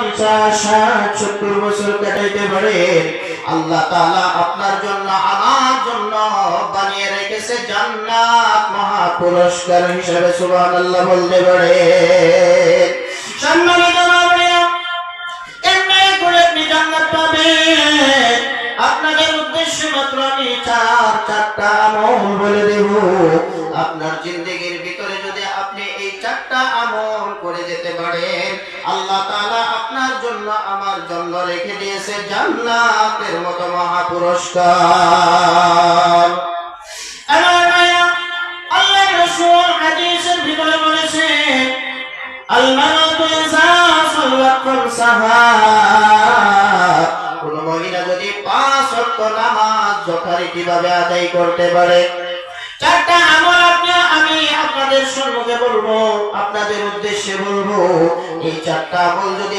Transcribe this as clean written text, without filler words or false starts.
50, 60, 70 বছর কাটাইতে পারে, আল্লাহ তাআলা আপনার জন্য আমার জন্য বানিয়ে রেখেছে জান্নাত মহা পুরস্কার হিসেবে। সুবহানাল্লাহ বলতে পারে। সম্মানিত ভাইরা, এমনি করে আপনি জান্নাত পাবেন। আপনাদের উদ্দেশ্য মাত্র আমি চারটা আমল বলে দেব। আপনার জিন্দেগির ভিতরে যদি আপনি এই 4টা আমল করে যেতে পারেন, আল্লাহ তাআলা আপনার জন্য আমার জন্য রেখে দিয়েছে জান্নাতের মতো মহা পুরস্কার। আমার ভাইরা, আল্লাহর রাসূল হাদিসের ভিতরে বলেছেন, আল মারাতু ইযা সাল্লাত খামসাহা, কোন মহিলা যদি 5 ওয়াক্ত নামাজ যথারীতিভাবে আদায় করতে পারে, 4টা আমল আমি আপনাদের সম্মুখে বলবো, আপনাদের উদ্দেশ্যে বলবো। এই 4টা আমল যদি